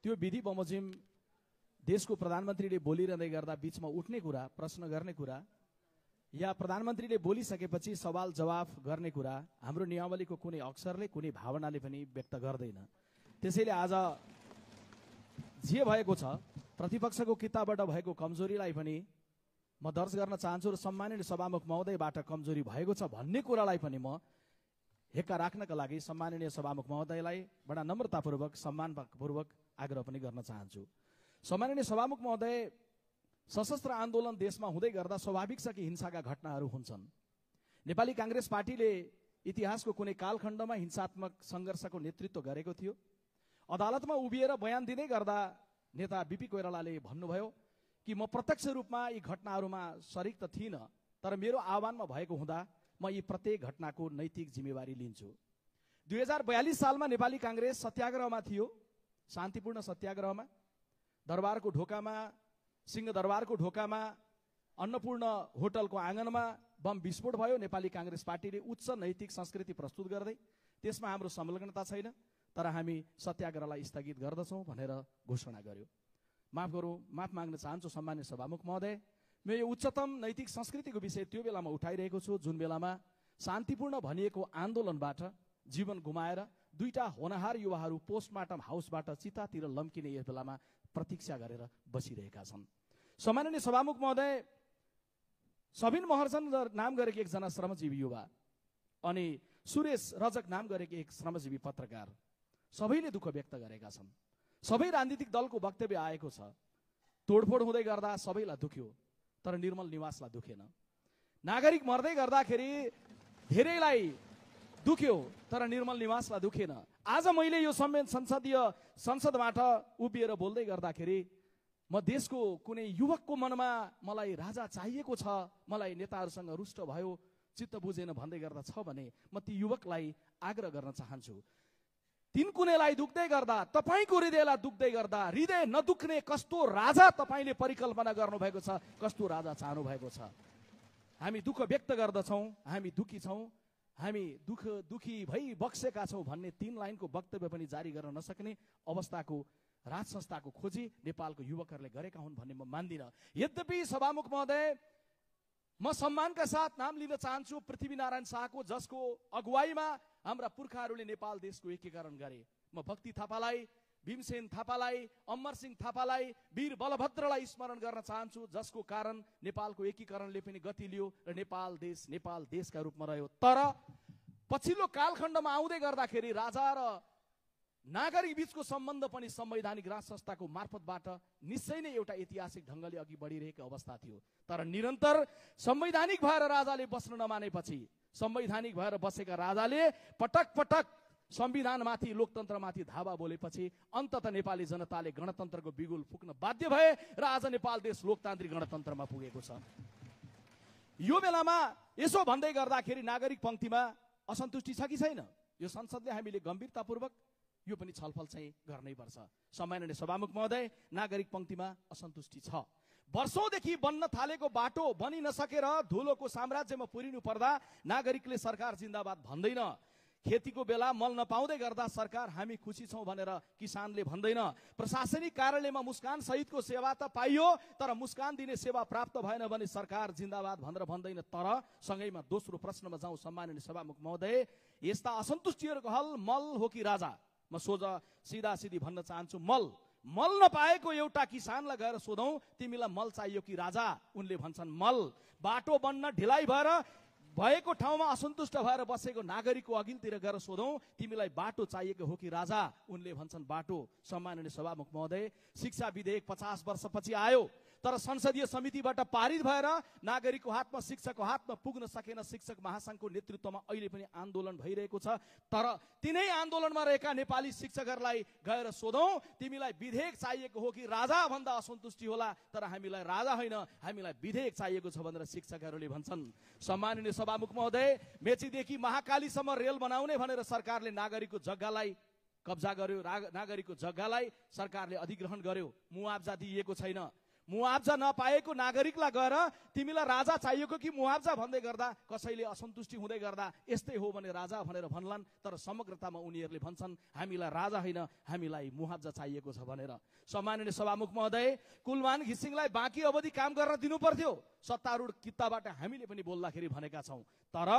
त्यो विधि बमोजिम देशको प्रधानमन्त्रीले बोलिरहँदै गर्दा बीचमा उठ्ने कुरा, प्रश्न गर्ने कुरा या प्रधानमन्त्रीले बोलिसकेपछि सवाल जवाफ गर्ने कुरा हाम्रो नियमावलीको कुनै अक्षरले, कुनै भावनाले पनि व्यक्त गर्दैन। त्यसैले आज जे भएको छ, प्रतिपक्षको किताबबाट भएको कमजोरीलाई पनि म दर्ज गर्न चाहन्छु र सम्माननीय सभामुख महोदयबाट कमजोरी भएको छ भन्ने कुरालाई पनि म हेक्का राख्नका लागि सम्माननीय सभामुख महोदयलाई बडा नम्रतापूर्वक, सम्मानपूर्वक आग्रह पनि गर्न चाहन्छु। सम्माननीय सभामुख महोदय, सशस्त्र आन्दोलन देशमा हुँदै गर्दा स्वाभाविक छ कि हिंसाका घटनाहरू हुन्छन्। नेपाली कांग्रेस पार्टीले इतिहासको कुनै कालखण्डमा हिंसात्मक सङ्घर्षको नेतृत्व गरेको थियो। अदालतमा उभिएर बयान दिँदै गर्दा नेता बीपी कोइरालाले भन्नुभयो कि म प्रत्यक्ष रूपमा यी घटनाहरूमा सरिक त थिइनँ, तर मेरो आह्वानमा भएको हुँदा म यी प्रत्येक घटनाको नैतिक जिम्मेवारी लिन्छु। 2042 सालमा नेपाली कांग्रेस सत्याग्रहमा थियो, शान्तिपूर्ण सत्याग्रहमा। दरबारको ढोकामा, सिंहदरबारको ढोकामा, अन्नपूर्ण होटलको आँगनमा बम विस्फोट भयो। नेपाली कांग्रेस पार्टीले उच्च नैतिक संस्कृति प्रस्तुत गर्दै त्यसमा हाम्रो संलग्नता छैन, तर हामी सत्याग्रहलाई स्थगित गर्दछौँ भनेर घोषणा गर्यो। माफ माग्न चाहन्छु सम्मान्य सभामुख महोदय, म यो उच्चतम नैतिक संस्कृतिको विषय त्यो बेलामा उठाइरहेको छु जुन बेलामा शान्तिपूर्ण भनिएको आन्दोलनबाट जीवन गुमाएर दुईटा होनहार युवाहरू पोस्टमार्टम हाउसबाट चितातिर लम्किने यस बेलामा प्रतीक्षा गरेर बसिरहेका छन्। सम्माननीय सभामुख महोदय, सबिन महर्जन नाम गरेको एकजना श्रमजीवी युवा अनि सुरेश रजक नाम गरेको एक श्रमजीवी पत्रकार सबैले दुःख व्यक्त गरेका छन्। सबै राजनीतिक दलको वक्तव्य आएको छ, तोडफोड हुँदै गर्दा सबैलाई दुख्यो, तर निर्मल निवासलाई दुखेन। नागरिक मर्दै गर्दाखेरि धेरैलाई दुख्यो, तर निर्मल निवासलाई दुखेन। आज मैले यो संसदबाट उभिएर बोल्दै गर्दाखेरि म देशको कुनै युवकको मनमा मलाई राजा चाहिएको छ, मलाई नेताहरूसँग रुष्ट भयो, चित्त बुझेन भन्दै गर्दा छ भने म ती युवकलाई आग्रह गर्न चाहन्छु, तीन कुनेलाई दुख्दै गर्दा, तपाईँको हृदयलाई दुख्दै गर्दा, हृदय नदुख्ने कस्तो राजा तपाईँले परिकल्पना गर्नुभएको छ, कस्तो राजा चाहनु भएको छ। हामी दुःख व्यक्त गर्दछौँ, हामी दुखी छौँ, हामी दुखी भई बक्सेका छौँ भन्ने 3 लाइनको वक्तव्य पनि जारी गर्न नसक्ने अवस्थाको राज संस्थाको खोजी नेपालको युवकहरूले गरेका हुन् भन्ने म मान्दिनँ। यद्यपि सभामुख महोदय, म सम्मानका साथ नाम लिन चाहन्छु पृथ्वीनारायण शाहको, जसको अगुवाईमा हाम्रा पुर्खाहरूले नेपाल देशको एकीकरण गरे। म भक्ति थापालाई, भीमसेन थापालाई, अमरसिंह थापालाई, वीर बलभद्रलाई स्मरण गर्न चाहन्छु, जसको कारण नेपालको एकीकरणले पनि गति लियो र नेपाल देशका रूपमा रह्यो। तर पछिल्लो कालखण्डमा आउँदै गर्दाखेरि राजा र नागरिक बीचको सम्बन्ध पनि संवैधानिक राज संस्थाको मार्फतबाट निश्चय नै एउटा ऐतिहासिक ढङ्गले अघि बढिरहेको अवस्था थियो। तर निरन्तर संवैधानिक भएर राजाले बस्न नमानेपछि, संवैधानिक भएर बसेका राजाले पटक पटक संविधानमाथि, लोकतन्त्रमाथि धावा बोलेपछि अन्ततः नेपाली जनताले गणतन्त्रको बिगुल फुक्न बाध्य भए र आज नेपाल देश लोकतान्त्रिक गणतन्त्रमा पुगेको छ। यो बेलामा यसो भन्दै गर्दाखेरि नागरिक पंक्तिमा असन्तुष्टि छ कि छैन? यो संसदले हामीले गम्भीरतापूर्वक यो पनि छलफल चाहिँ गर्नैपर्छ। सम्माननीय सभामुख महोदय, नागरिक पंक्तिमा असन्तुष्टि छ। वर्षौंदेखि बन्न थालेको बाटो बनि नसकेर धुलोको साम्राज्यमा पुरिनु पर्दा नागरिकले सरकार जिन्दाबाद भन्दैन। खेतीको बेला मल नपाउँदै गर्दा सरकार हामी खुसी छौं भनेर किसानले भन्दैन। प्रशासनिक कार्यालयमा मुस्कान सहितको सेवा त पाइयो, तर मुस्कान दिने सेवा प्राप्त भएन भने सरकार जिन्दाबाद भनेर भन्दैन। तर सँगैमा दोस्रो प्रश्नमा जाउँ सम्माननीय सभामुख महोदय, यस्ता असन्तुष्टिहरूको हल मल हो कि राजा? म सिधा सिधी भन्न चाहन्छु, मल नपाएको एउटा किसानलाई गएर सोधौं, तिमीलाई मल चाहियो कि राजा? उनले भन्छन् मल। बाटो बन्न ढिलाइ भएर भएको ठाउँमा असन्तुष्ट भएर बसेको नागरिकको अघिल्तिर गएर सोधौं, तिमीलाई बाटो चाहिएको हो कि राजा? उनले भन्छन् बाटो। सम्माननीय सभामुख महोदय, शिक्षा विधेयक 50 वर्षपछि आयो, तर संसदीय समितिबाट पारित भएर नागरिकको हातमा, शिक्षकको हातमा पुग्न सकेन। शिक्षक महासंघको नेतृत्वमा अहिले पनि आन्दोलन भइरहेको छ। तर तिनै आन्दोलनमा रहेका नेपाली शिक्षकहरूलाई गएर सोधौं, तिमीलाई विधेयक चाहिएको हो कि राजा भन्दा असन्तुष्टि होला, तर हामीलाई राजा होइन, हामीलाई विधेयक चाहिएको छ भनेर शिक्षकहरूले भन्छन्। सम्माननीय सभामुख महोदय, मेचीदेखि महाकालीसम्म रेल बनाउने भनेर सरकारले नागरिकको जग्गालाई कब्जा गर्यो, नागरिकको जग्गालाई सरकारले अधिग्रहण गर्यो, मुआवजा दिइएको छैन। मुआवजा नपाएको नागरिकलाई गएर तिमीलाई राजा चाहिएको कि मुआवजा भन्दै गर्दा कसैले असन्तुष्टि हुँदै गर्दा यस्तै हो भने राजा भनेर भन्लान्, तर समग्रतामा उनीहरूले भन्छन् हामीलाई राजा होइन, हामीलाई मुआवजा चाहिएको छ भनेर। सम्माननीय सभामुख महोदय, कुलमान घिसिङलाई बाँकी अवधि काम गर्न दिनु पर्थ्यो, सत्तारूढ कित्ताबाट हामीले पनि बोल्दाखेरि भनेका छौँ। तर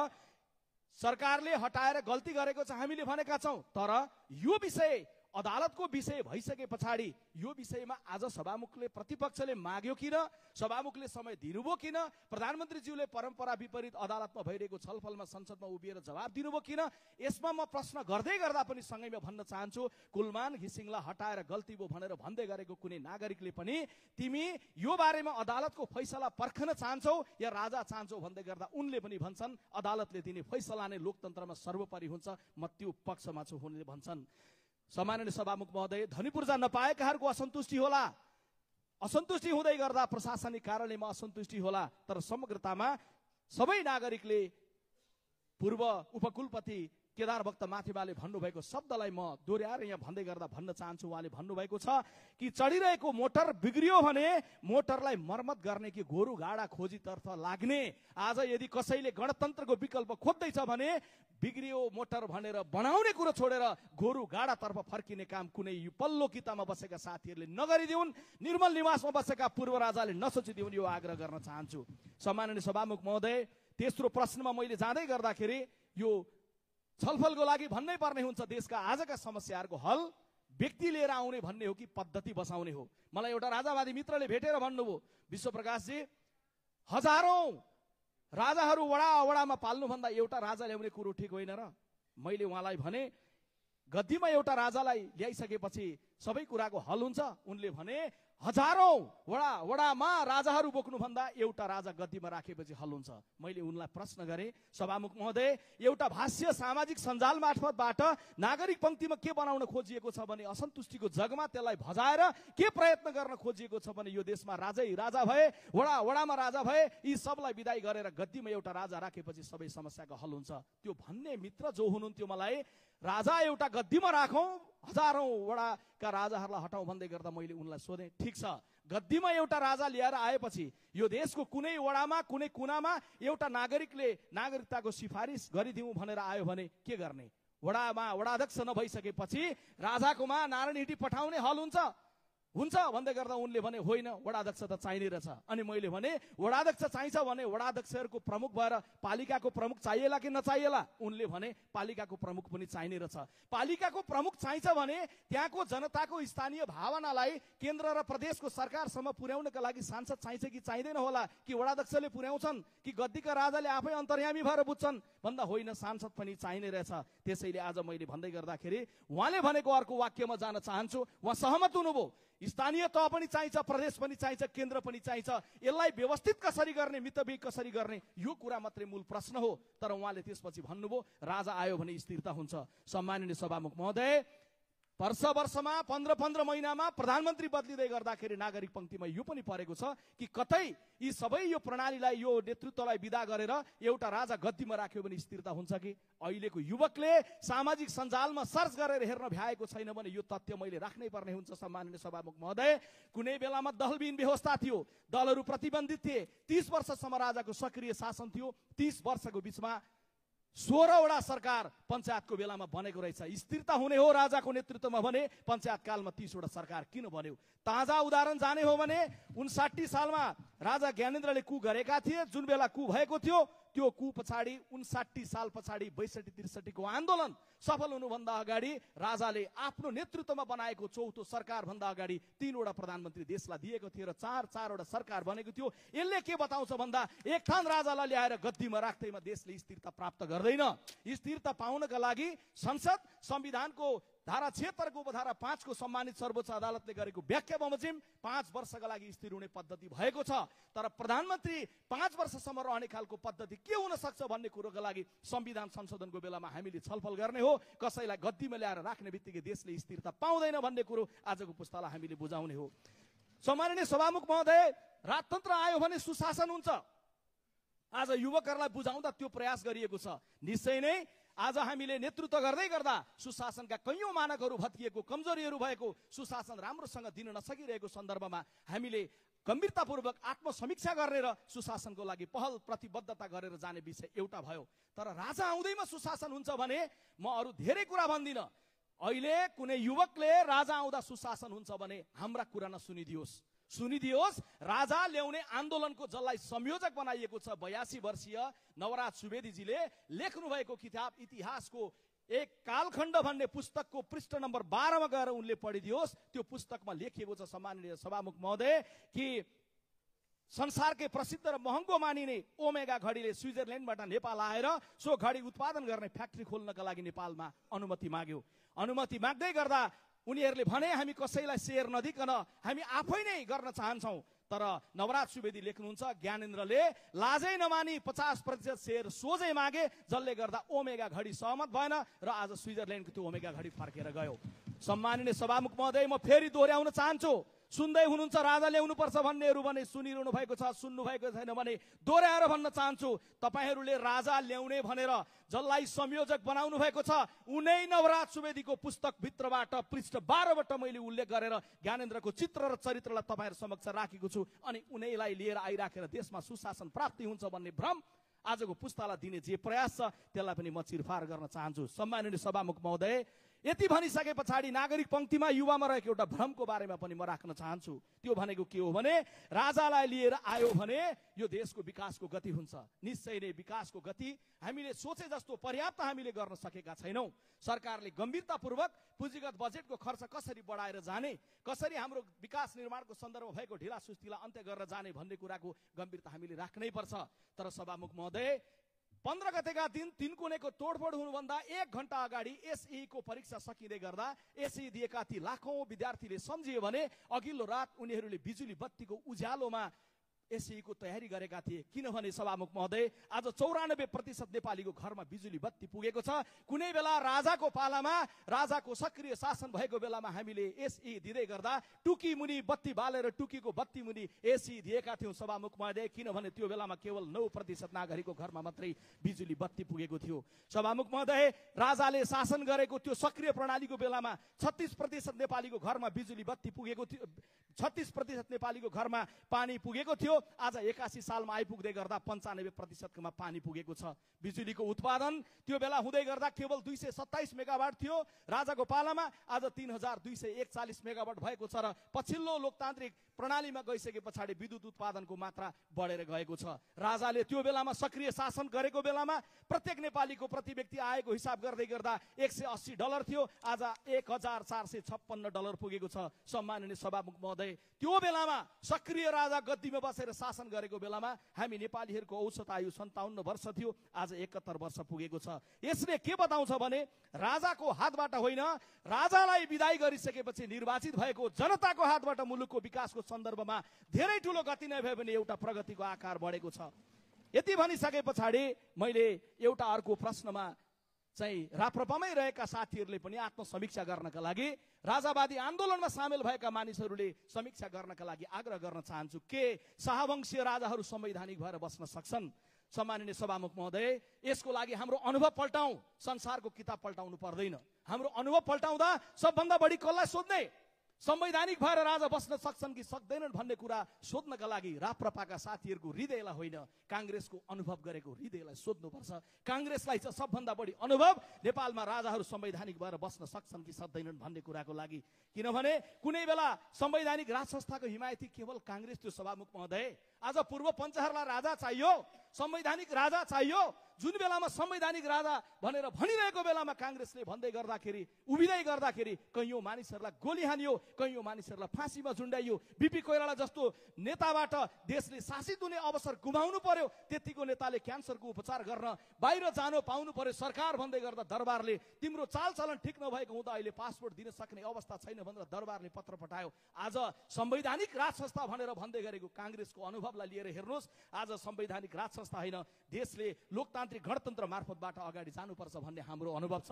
सरकारले हटाएर गल्ती गरेको छ हामीले भनेका छौँ। तर यो विषय अदालतको विषय भइसके पछाडि यो विषयमा आज सभामुखले प्रतिपक्षले माग्यो किन, सभामुखले समय दिनुभयो किन, प्रधानमन्त्रीज्यूले परम्परा विपरीत अदालतमा भइरहेको छलफलमा संसदमा उभिएर जवाब दिनुभयो किन, यसमा म प्रश्न गर्दै गर्दा पनि सँगैमा भन्न चाहन्छु, कुलमान घिसिङलाई हटाएर गल्ती भयो भनेर भन्दै गरेको कुनै नागरिकले पनि तिमी यो बारेमा अदालतको फैसला पर्खन चाहन्छौ या राजा चाहन्छौ भन्दै गर्दा उनले पनि भन्छन् अदालतले दिने फैसला नै लोकतन्त्रमा सर्वोपरि हुन्छ, म त्यो पक्षमा छु हुने भन्छन्। सम्माननीय सभामुख महोदय, धनी पूर्जा नपाएकाहरूको असन्तुष्टि होला, असन्तुष्टि हुँदै गर्दा प्रशासनिक कारणले असन्तुष्टि होला, तर समग्रतामा सबै नागरिकले पूर्व उपकुलपति केदार भक्त माथिबाले भन्नुभएको शब्दलाई म दोहोऱ्याएर यहाँ भन्दै गर्दा भन्न चाहन्छु। उहाँले भन्नुभएको छ कि चढिरहेको मोटर बिग्रियो भने मोटरलाई मर्मत गर्ने कि गोरु गाडा खोजीतर्फ लाग्ने। आज यदि कसैले गणतन्त्रको विकल्प खोज्दैछ भने बिग्रियो मोटर भनेर बनाउने कुरो छोडेर गोरु गाडातर्फ फर्किने काम कुनै पल्लो कितामा बसेका साथीहरूले नगरिदिउन्, निर्मल निवासमा बसेका पूर्व राजाले नसोचिदिउन्, यो आग्रह गर्न चाहन्छु। सम्माननीय सभामुख महोदय, तेस्रो प्रश्नमा मैले जाँदै गर्दाखेरि यो छलफलको लागि भन्नै पर्ने हुन्छ देशका आजका समस्याहरूको हल व्यक्ति लिएर आउने भन्ने हो कि पद्धति बसाउने हो। मलाई एउटा राजावादी मित्रले भेटेर भन्नुभयो, विश्वप्रकाशजी हजारौं राजाहरू वडामा पाल्नुभन्दा एउटा राजा ल्याउने कुरो ठिक होइन र? मैले उहाँलाई भने गद्दीमा एउटा राजालाई ल्याइसकेपछि सबै कुराको हल हुन्छ? उनले भने हजारौं वडामा राजाहरू बोक्नुभन्दा एउटा राजा गद्दीमा राखेपछि हल हुन्छ। मैले उनलाई प्रश्न गरेँ, सभामुख महोदय, एउटा भाष्य सामाजिक सञ्जाल मार्फतबाट नागरिक पंक्तिमा के बनाउन खोजिएको छ भने असन्तुष्टिको जगमा त्यसलाई भजाएर के प्रयत्न गर्न खोजिएको छ भने यो देशमा राजै राजा भए, वडामा राजा भए, यी सबलाई विदाई गरेर गद्दीमा एउटा राजा राखेपछि सबै समस्याको हल हुन्छ। त्यो भन्ने मित्र जो हुनुहुन्थ्यो मलाई राजा एउटा गद्दीमा राखौं, हजारौं वडाका राजाहरूलाई हटाउँ भन्दै गर्दा मैले उनलाई सोधेँ, ठिक छ गद्दीमा एउटा राजा लिएर आएपछि यो देशको कुनै वडामा कुनै कुनामा एउटा नागरिकले नागरिकताको सिफारिस गरिदिउँ भनेर आयो भने के गर्ने? वडामा वडाध्यक्ष नभइसकेपछि राजाकोमा नारायण हिटी पठाउने हल हुन्छ भन्दै गर्दा उनले भने होइन, वडाध्यक्ष त चाहिने रहेछ। अनि मैले भने वडाध्यक्ष चाहिन्छ भने वडाध्यक्षहरूको प्रमुख भएर पालिकाको प्रमुख चाहिएला कि नचाहिएला? उनले भने पालिकाको प्रमुख पनि चाहिने रहेछ। पालिकाको प्रमुख चाहिन्छ भने त्यहाँको जनताको स्थानीय भावनालाई केन्द्र र प्रदेशको सरकारसम्म पुर्याउनका लागि सांसद चाहिन्छ कि चाहिँदैन होला? कि वडाध्यक्षले पुर्याउँछन् कि गद्दीका राजाले आफै अन्तर्यामी भएर बुझ्छन्? भन्दा होइन, सांसद पनि चाहिने रहेछ। त्यसैले आज मैले भन्दै गर्दाखेरि उहाँले भनेको अर्को वाक्यमा जान चाहन्छु, उहाँ सहमत हुनुभयो, स्थानीय तह पनि चाहिन्छ, प्रदेश पनि चाहिन्छ, केन्द्र पनि चाहिन्छ, यसलाई व्यवस्थित कसरी गर्ने, मितव्ययी कसरी गर्ने, यो कुरा मात्रै मूल प्रश्न हो। तर उहाँले त्यसपछि भन्नुभयो राजा आयो भने स्थिरता हुन्छ। सम्माननीय सभामुख महोदय, वर्षमा 15 महिनामा प्रधानमन्त्री बदलिँदै गर्दाखेरि नागरिक पंक्तिमा यो पनि परेको छ कि कतै यी सबै यो प्रणालीलाई, यो नेतृत्वलाई विदा गरेर एउटा राजा गद्दीमा राख्यो भने स्थिरता हुन्छ कि? अहिलेको युवकले सामाजिक सञ्जालमा सर्च गरेर हेर्न भ्याएको छैन भने यो तथ्य मैले राख्नै पर्ने हुन्छ। सम्माननीय सभामुख महोदय, कुनै बेलामा दलविहीन व्यवस्था थियो, दलहरू प्रतिबन्धित थिए, 30 वर्षसम्म राजाको सक्रिय शासन थियो, 30 वर्षको बीचमा 16 वटा सरकार पञ्चायतको बेलामा बनेको रहेछ। स्थिरता हुने हो राजाको नेतृत्वमा भने पञ्चायत कालमा 30 वटा सरकार किन बन्यो? ताजा उदाहरण जाने हो भने 59 सालमा राजा ज्ञानेन्द्रले कु गरेका थिए, जुन बेला कु भएको थियो त्यो कु पछाडि 59 साल पछाडि 62-63 को आन्दोलन सफल हुनुभन्दा अगाडि राजाले आफ्नो नेतृत्वमा बनाएको चौथो सरकार भन्दा अगाडि 3 वटा प्रधानमन्त्री देशलाई दिएको थियो र 4 वटा सरकार बनेको थियो। यसले के बताउँछ भन्दा एक थान राजालाई ल्याएर गद्दीमा राख्दैमा देशले स्थिरता प्राप्त गर्दैन। स्थिरता पाउनका लागि संसद संविधानको धारा 76 को उपधारा 5 को सम्मानित सर्वोच्च अदालतले गरेको व्याख्या बमोजिम 5 वर्षका लागि स्थिर हुने पद्धति भएको छ। तर प्रधानमन्त्री 5 वर्षसम्म रहने खालको पद्धति के हुन सक्छ भन्ने कुरोका लागि संविधान संशोधनको बेलामा हामीले छलफल गर्ने हो। कसैलाई गद्दीमा ल्याएर राख्ने बित्तिकै देशले स्थिरता पाउँदैन भन्ने कुरो आजको पुस्तालाई हामीले बुझाउने हो। सम्माननीय सभामुख महोदय, राजतन्त्र आयो भने सुशासन हुन्छ। आज युवकहरूलाई बुझाउँदा त्यो प्रयास गरिएको छ। निश्चय नै आज हामीले नेतृत्व गर्दै गर्दा सुशासनका कैयौं मानकहरू भत्किएको, कमजोरीहरू भएको, सुशासन राम्रोसँग दिन नसकिरहेको सन्दर्भमा हामीले गम्भीरतापूर्वक आत्मसमीक्षा गर्ने र सुशासनको लागि पहल प्रतिबद्धता गरेर जाने विषय एउटा भयो। तर राजा आउँदैमा सुशासन हुन्छ भने म अरू धेरै कुरा भन्दिनँ। अहिले कुनै युवकले राजा आउँदा सुशासन हुन्छ भने हाम्रा कुरा सुनिदियोस्। राजा ल्याउने आन्दोलनको जसलाई संयोजक बनाइएको छ 82 वर्षीय नवराज सुवेदीजीले लेख्नु भएको किताब इतिहासको एक कालखण्ड भन्ने पुस्तकको पृष्ठ नम्बर 12 मा गएर उनले पढिदियोस्। त्यो पुस्तकमा लेखिएको छ सम्माननीय सभामुख महोदय कि संसारकै प्रसिद्ध र महँगो मानिने ओमेगा घडीले स्विजरल्यान्डबाट नेपाल आएर सो घडी उत्पादन गर्ने फ्याक्ट्री खोल्नका लागि नेपालमा अनुमति माग्यो। अनुमति माग्दै गर्दा उनीहरूले भने हामी कसैलाई सेयर नदिकन हामी आफै नै गर्न चाहन्छौँ। तर नवराज सुवेदी लेख्नुहुन्छ ज्ञानेन्द्रले लाजै नमानी 50% सेयर सोझै मागे, जसले गर्दा ओमेगा घडी सहमत भएन र आज स्विजरल्यान्डको त्यो ओमेगा घडी फर्केर गयो। सम्माननीय सभामुख महोदय, म फेरि दोहोर्याउन चाहन्छु, सुन्दै हुनुहुन्छ राजा ल्याउनु पर्छ भन्नेहरू भने सुनिरहनु भएको छ, सुन्नु भएको छैन भने दोहोऱ्याएर भन्न चाहन्छु, तपाईहरूले राजा ल्याउने भनेर जसलाई संयोजक बनाउनु भएको छ उनै नवराज सुवेदीको पुस्तक भित्रबाट पृष्ठ 12 बाट मैले उल्लेख गरेर ज्ञानेन्द्रको चित्र र चरित्रलाई तपाईहरु समक्ष राखेको छु। अनि उनैलाई लिएर आइराखेर देशमा सुशासन प्राप्ति हुन्छ भन्ने भ्रम आजको पुस्तालाई दिने जे प्रयास छ त्यसलाई पनि म चिरफार गर्न चाहन्छु। सम्माननीय सभामुख महोदय, यति भनिसके पछाडि नागरिक पंक्तिमा युवामा रहेको एउटा भ्रमको बारेमा पनि म राख्न चाहन्छु। त्यो भनेको के हो भने राजालाई लिएर आयो भने यो देशको विकासको गति हुन्छ। निश्चय नै विकासको गति हामीले सोचे जस्तो पर्याप्त हामीले गर्न सकेका छैनौं। सरकारले गम्भीरतापूर्वक पुँजीगत बजेटको खर्च कसरी बढाएर जाने, कसरी हाम्रो विकास निर्माणको सन्दर्भमा भएको ढिला सुस्तीलाई अन्त्य गरेर जाने भन्ने कुराको गम्भीरता हामीले राख्नै पर्छ। तर सभामुख महोदय, 15 गतेका दिन तिनकुनेको तोडफोड हुनुभन्दा 1 घण्टा अगाडि एसई को परीक्षा सकिँदै गर्दा एसई दिएका ती लाखौं विद्यार्थीले सम्झियो भने अघिल्लो रात उनीहरूले बिजुली बत्तीको उज्यालोमा एसई को तयारी गरेका थिए। किनभने सभामुख महोदय, आज 94% नेपालीको घरमा बिजुली बत्ती पुगेको छ। कुनै बेला राजाको पालामा राजाको सक्रिय शासन भएको बेलामा हामीले एसई दिँदै गर्दा टुकी मुनि बत्ती बालेर टुकीको बत्ती मुनि एसई दिएका थियौं सभामुख महोदय। किनभने त्यो बेलामा केवल 9% नागरिकको घरमा मात्रै बिजुली बत्ती पुगेको थियो। सभामुख महोदय, राजाले शासन गरेको त्यो सक्रिय प्रणालीको बेलामा 36% नेपालीको घरमा बिजुली बत्ती पुगेको थियो, 36% नेपालीको घरमा पानी पुगेको थियो। आज 81 सालमा आइपुग्दै गर्दा 95% मा पानी पुगेको छ। बिजुलीको उत्पादन त्यो बेला हुँदै गर्दा केवल 227 मेगावाट थियो राजाको पालामा, आज 3241 मेगावाट भएको छ र पछिल्लो लोकतान्त्रिक प्रणालीमा गइसके पछाडि विद्युत उत्पादनको मात्रा बढेर गएको छ। राजाले त्यो बेलामा सक्रिय शासन गरेको बेलामा प्रत्येक नेपालीको प्रति व्यक्ति आएको हिसाब गर्दै गर्दा $180 थियो, आज $1456 पुगेको छ। सम्माननीय सभामुख महोदय, त्यो बेलामा सक्रिय राजा गद्दीमा बसेर शासन गरेको बेलामा हामी नेपालीहरूको औसत आयु 57 वर्ष थियो, आज 71 वर्ष पुगेको छ। यसले के बताउँछ भने राजाको हातबाट होइन, राजालाई विदाई गरिसकेपछि निर्वाचित भएको जनताको हातबाट मुलुकको विकासको सन्दर्भमा धेरै ठूलो गति नै भयो भने एउटा प्रगतिको आकार बढेको छ। यति भनिसके पछाडि मैले एउटा अर्को प्रश्नमा चाहिँ राप्रपामै रहेका साथीहरूले पनि आत्मसमीक्षा गर्नका लागि राजावादी आन्दोलनमा सामेल भएका मानिसहरूले समीक्षा गर्नका लागि आग्रह गर्न चाहन्छु। के शाहवंशीय राजाहरू संवैधानिक भएर बस्न सक्छन्? सम्माननीय सभामुख महोदय, यसको लागि हाम्रो अनुभव पल्टाउँ, संसारको किताब पल्टाउनु पर्दैन। हाम्रो अनुभव पल्टाउँदा सबभन्दा बढी कसलाई सोध्ने? संवैधानिक भएर राजा बस्न सक्छन् कि सक्दैनन् भन्ने कुरा सोध्नका लागि राप्रपाका साथीहरूको हृदयलाई होइन, कांग्रेसको अनुभव गरेको हृदयलाई सोध्नुपर्छ। कांग्रेसलाई चाहिँ सबभन्दा बढी अनुभव नेपालमा राजाहरू संवैधानिक भएर बस्न सक्छन् कि सक्दैनन् भन्ने कुराको लागि। किनभने कुनै बेला संवैधानिक राज संस्थाको हिमायती केवल कांग्रेस थियो सभामुख महोदय। आज पूर्व पञ्चहरूलाई राजा चाहियो, संवैधानिक राजा चाहियो। जुन बेलामा संवैधानिक राजा भनेर भनिरहेको बेलामा कांग्रेसले भन्दै गर्दाखेरि उभिँदै गर्दाखेरि कैयौं मानिसहरूलाई गोली हानियो, कैयौं मानिसहरूलाई फाँसीमा झुन्डाइयो। बीपी कोइराला जस्तो नेताबाट देशले शासित हुने अवसर गुमाउनु पर्यो। त्यतिको नेताले क्यान्सरको उपचार गर्न बाहिर जानु पाउनु पर्यो। सरकार भन्दै गर्दा दरबारले तिम्रो चालचलन ठिक नभएको हुँदा अहिले पासपोर्ट दिन सक्ने अवस्था छैन भनेर दरबारले पत्र पठायो। आज संवैधानिक राज संस्था भनेर भन्दै गरेको कांग्रेसको अनुभवलाई लिएर हेर्नुहोस्, आज संवैधानिक राज संस्था होइन, देशले लोकतान्त्रिक गणतन्त्र मार्फतबाट अगाडि जानुपर्छ भन्ने हाम्रो अनुभव छ।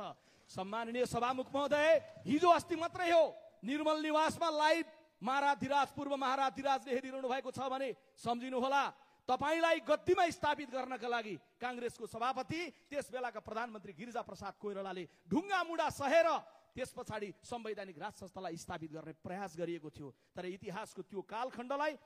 सम्माननीय सभामुख महोदय, हिजो अस्ति मात्रै हो निर्मल निवासमा लाइभ महाराधिराज पूर्व महाराधिराजले हेरिरहनु भएको छ भने सम्झिनु होला। तपाईलाई गद्दीमा स्थापित गर्नका लागि कांग्रेसको सभापति त्यस बेलाका प्रधानमन्त्री गिरिजा प्रसाद कोइरालाले ढुङ्गा मुढा सहेर त्यस पछाडि संवैधानिक राज संस्थालाई स्थापित गर्ने प्रयास गरिएको थियो। तर इतिहासको त्यो कालखण्डलाई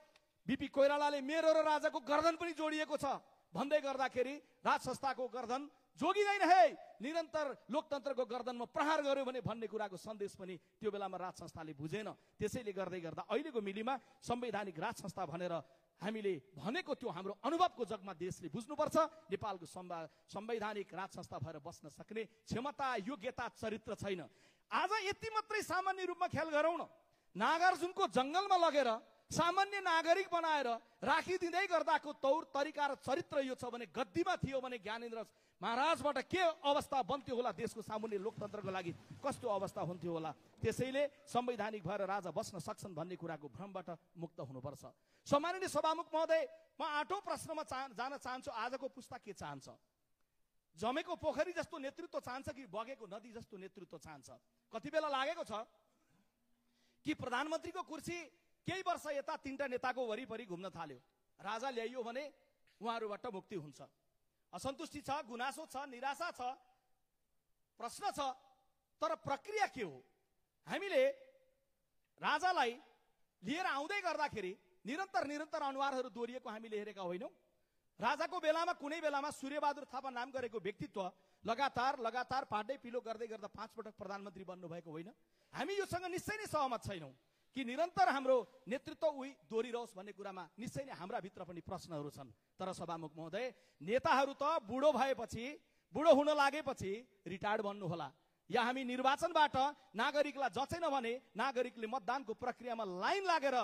बीपी कोइरालाले मेरो र राजाको गर्दन पनि जोडिएको छ भन्दै गर्दाखेरि राज संस्थाको गर्दन जोगिँदैन है, निरन्तर लोकतन्त्रको गर्दनमा प्रहार गर्यो भने भन्ने कुराको सन्देश पनि त्यो बेलामा राज संस्थाले बुझेन। त्यसैले गर्दै गर्दा अहिलेको मिलीमा संवैधानिक राज संस्था भनेर हामीले भनेको त्यो हाम्रो अनुभवको जगमा देशले बुझ्नुपर्छ। नेपालको संवैधानिक राज संस्था भएर बस्न सक्ने क्षमता, योग्यता, चरित्र छैन। आज यति मात्रै सामान्य रूपमा ख्याल गरौँ न, नागार्जुनको जङ्गलमा लगेर सामान्य नागरिक बनाएर राखिदिँदै गर्दाको तौर तरिका र चरित्र यो छ भने गद्दीमा थियो भने ज्ञानेन्द्र महाराजबाट के अवस्था बन्थ्यो होला, देशको सामान्य लोकतन्त्रको लागि कस्तो अवस्था हुन्थ्यो होला। त्यसैले संवैधानिक भएर राजा बस्न सक्छन् भन्ने कुराको भ्रमबाट मुक्त हुनुपर्छ। सम्माननीय सभामुख महोदय, म 8औं प्रश्नमा जान चाहन्छु। आजको पुस्ता के चाहन्छ? जमेको पोखरी जस्तो नेतृत्व चाहन्छ कि बगेको नदी जस्तो नेतृत्व चाहन्छ? कति बेला लागेको छ कि प्रधानमन्त्रीको कुर्सी केही वर्ष यता तीनटा नेताको वरिपरि घुम्न थाल्यो, राजा ल्याइयो भने उहाँहरूबाट मुक्ति हुन्छ। असन्तुष्टि छ, गुनासो छ, निराशा छ, प्रश्न छ, तर प्रक्रिया के हो? हामीले राजालाई लिएर आउँदै गर्दाखेरि निरन्तर अनुहारहरू दोहोरिएको हामीले हेरेका होइनौँ। राजाको बेलामा कुनै बेलामा सूर्यबहादुर थापा नाम गरेको व्यक्तित्व लगातार पाड्दै पिलो गर्दै गर्दा 5 पटक प्रधानमन्त्री बन्नुभएको होइन। हामी योसँग निश्चय नै सहमत छैनौँ कि निरन्तर हाम्रो नेतृत्व उही दोहोरिरहोस् भन्ने कुरामा निश्चय नै हाम्रा भित्र पनि प्रश्नहरू छन्। तर सभामुख महोदय, नेताहरू त बुढो भएपछि, बुढो हुन लागेपछि रिटायर्ड बन्नु होला, या हामी निर्वाचनबाट नागरिकलाई जचेन भने नागरिकले मतदानको प्रक्रियामा लाइन लागेर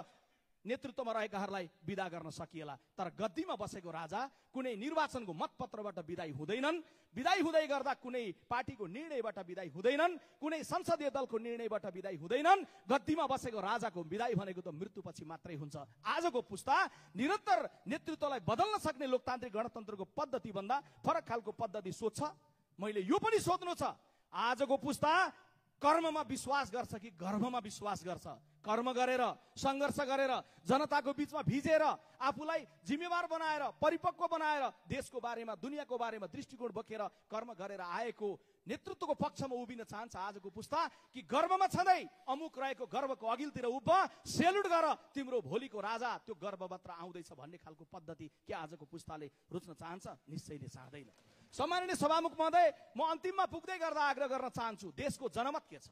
नेतृत्वमा रहेकाहरूलाई विदा गर्न सकिएला। तर गद्दीमा बसेको राजा कुनै निर्वाचनको मतपत्रबाट विदाई हुँदैनन्, विदाई हुँदै गर्दा कुनै पार्टीको निर्णयबाट विदाई हुँदैनन्, कुनै संसदीय दलको निर्णयबाट विदाई हुँदैनन्। गद्दीमा बसेको राजाको विदाई भनेको त मृत्युपछि मात्रै हुन्छ। आजको पुस्ता निरन्तर नेतृत्वलाई बदल्न सक्ने लोकतान्त्रिक गणतन्त्रको पद्धति भन्दा फरक खालको पद्धति सोध्छ। मैले यो पनि सोध्नु छ, आजको पुस्ता कर्ममा विश्वास गर्छ कि गर्भमा विश्वास गर्छ? कर्म गरेर, सङ्घर्ष गरेर, जनताको बीचमा भिजेर, आफूलाई जिम्मेवार बनाएर, परिपक्व बनाएर, देशको बारेमा, दुनियाँको बारेमा दृष्टिकोण बोकेर कर्म गरेर आएको नेतृत्वको पक्षमा उभिन चाहन्छ आजको पुस्ता, कि गर्वमा छँदै अमुक रहेको गर्वको अघिल्तिर उभ, सेल्युट गर, तिम्रो भोलिको राजा त्यो गर्वमात्र आउँदैछ भन्ने खालको पद्धति के आजको पुस्ताले रुच्न चाहन्छ? निश्चयले चाहदैन। सम्माननीय सभामुख महोदय, म अन्तिममा पुग्दै गर्दा आग्रह गर्न चाहन्छु, देशको जनमत के छ?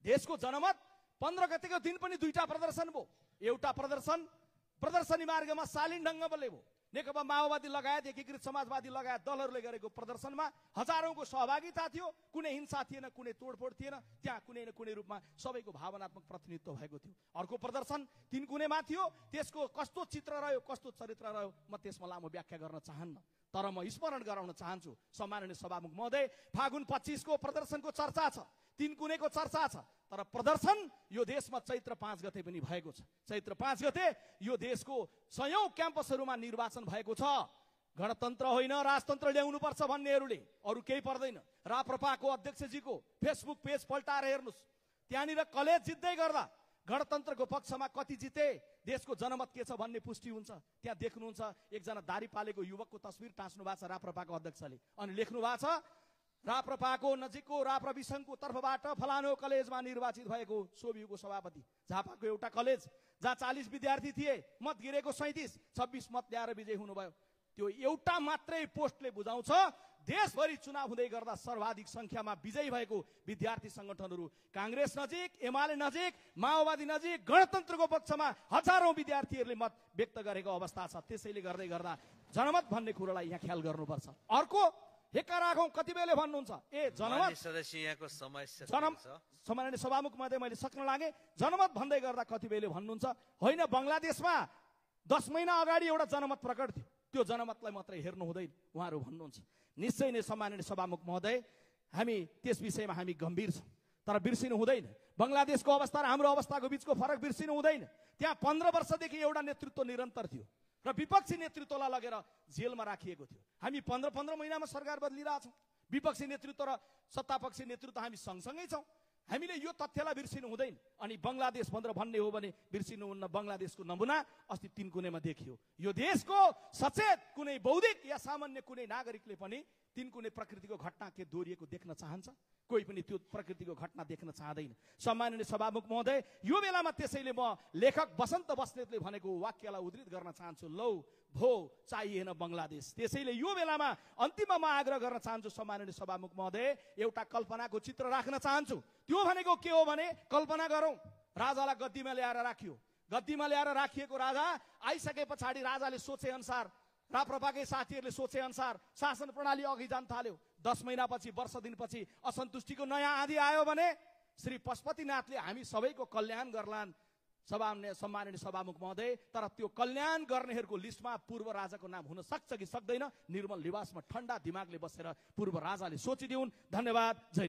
देशको जनमत 15 गतेको दिन पनि 2टा प्रदर्शन भयो। एउटा प्रदर्शनी मार्गमा शालीन ढङ्गले भयो। नेकपा माओवादी लगायत एकीकृत समाजवादी लगायत दलहरूले गरेको प्रदर्शनमा हजारौंको सहभागिता थियो। कुनै हिंसा थिएन, कुनै तोडफोड थिएन, त्यहाँ कुनै न कुनै रूपमा सबैको भावनात्मक प्रतिनिधित्व भएको थियो। अर्को प्रदर्शन 3 कुनेमा थियो, त्यसको कस्तो चित्र रह्यो, कस्तो चरित्र रह्यो म त्यसमा लामो व्याख्या गर्न चाहन्न, तर म स्मरण गराउन चाहन्छु सम्माननीय सभामुख महोदय, फागुन 25 को प्रदर्शनको चर्चा छ, 3 कुनेको चर्चा छ, तर प्रदर्शन यो देशमा चैत्र 5 गते पनि भएको छ। चैत्र 5 गते यो देशको 100औं क्याम्पसहरूमा निर्वाचन भएको छ। गणतन्त्र होइन राजतन्त्र ल्याउनु पर्छ भन्नेहरूले अरू केही पर्दैन। राप्रपाको अध्यक्षजीको फेसबुक पेज पल्टाएर हेर्नुस्, त्यहाँनिर कलेज जित्दै गर्दा गणतन्त्रको पक्षमा कति जिते, देशको जनमत के छ भन्ने पुष्टि हुन्छ। त्यहाँ देख्नुहुन्छ एकजना दारी पालेको युवकको तस्बिर टाँच्नु भएको छ राप्रपाको अध्यक्षले, अनि लेख्नु भएको छ राप्रपाको नजिकको राप्रपी संघको तर्फबाट फलानो कलेजमा निर्वाचित भएको सोभियुको सभापति। झापाको एउटा कलेज जहाँ 40 विद्यार्थी थिए, मत गिरेको 37, 26 मत ल्याएर विजयी हुनुभयो। त्यो एउटा मात्रै पोस्टले बुझाउँछ देशभरि चुनाव हुँदै गर्दा सर्वाधिक संख्यामा विजयी भएको विद्यार्थी संगठनहरू कांग्रेस नजिक, एमाले नजिक, माओवादी नजिक, गणतन्त्रको पक्षमा हजारौं विद्यार्थीहरूले मत व्यक्त गरेको अवस्था छ। त्यसैले गर्दै गर्दा जनमत भन्ने कुरालाई यहाँ ख्याल गर्नुपर्छ। अर्को हेक्का राखौं, कति बेले भन्नुहुन्छ जनमत सदस्य यहाँको समस्या सम्माननीय सभामुख महोदय, मैले सक्न लागे जनमत भन्दै गर्दा कति बेले भन्नुहुन्छ होइन, बंगलादेशमा 10 महिना अगाडि एउटा जनमत प्रकट थियो, त्यो जनमतलाई मात्रै हेर्नु हुँदैन उहाँहरू भन्नुहुन्छ। निश्चय नै सम्माननीय सभामुख महोदय, हामी त्यस विषयमा हामी गम्भीर छौँ, तर बिर्सिनु हुँदैन। बंगलादेशको अवस्था र हाम्रो अवस्थाको बीचको फरक बिर्सिनु हुँदैन। त्यहाँ 15 वर्षदेखि एउटा नेतृत्व निरन्तर थियो र विपक्षी नेतृत्वलाई लगेर जेलमा राखिएको थियो। हामी 15 महिनामा सरकार बदलिरहेछौँ। विपक्षी नेतृत्व र सत्तापक्षी नेतृत्व हामी सँगसँगै छौँ। हामीले यो तथ्यलाई बिर्सिनु हुँदैन। अनि बंगलादेश भनेर भन्ने हो भने बिर्सिनु हुन्न। बंगलादेशको नमुना अस्ति 3 कुनेमा देखियो। यो देशको सचेत कुनै बौद्धिक या सामान्य कुनै नागरिकले पनि तिन कुनै प्रकृतिको घटना के दोहोरिएको देख्न चाहन्छ? कोही पनि त्यो प्रकृतिको घटना देख्न चाहदैन। सम्माननीय सभामुख महोदय, यो बेलामा त्यसैले म लेखक बसन्त बस्नेतले भनेको वाक्यलाई उद्धृत गर्न चाहन्छु, लौ भो चाहिएन बङ्गलादेश। त्यसैले यो बेलामा अन्तिममा म आग्रह गर्न चाहन्छु सम्माननीय सभामुख महोदय, एउटा कल्पनाको चित्र राख्न चाहन्छु। त्यो भनेको के हो भने, कल्पना गरौँ राजालाई गद्दीमा ल्याएर राखियो, गद्दीमा ल्याएर राखिएको राजा आइसके पछाडि राजाले सोचे अनुसार, राप्रपाकै साथीहरूले सोचे अनुसार शासन प्रणाली अघि जान थाल्यो। 10 महिनापछि, वर्ष दिनपछि असन्तुष्टिको नयाँ आँधी आयो भने श्री पशुपतिनाथले हामी सबैको कल्याण गर्लान्। सम्माननीय सभामुख महोदय, तर त्यो कल्याण गर्नेहरूको लिस्टमा पूर्व राजाको नाम हुन सक्छ कि सक्दैन? निर्मल निवासमा ठण्डा दिमागले बसेर पूर्व राजाले सोचिदिउन्। धन्यवाद। जय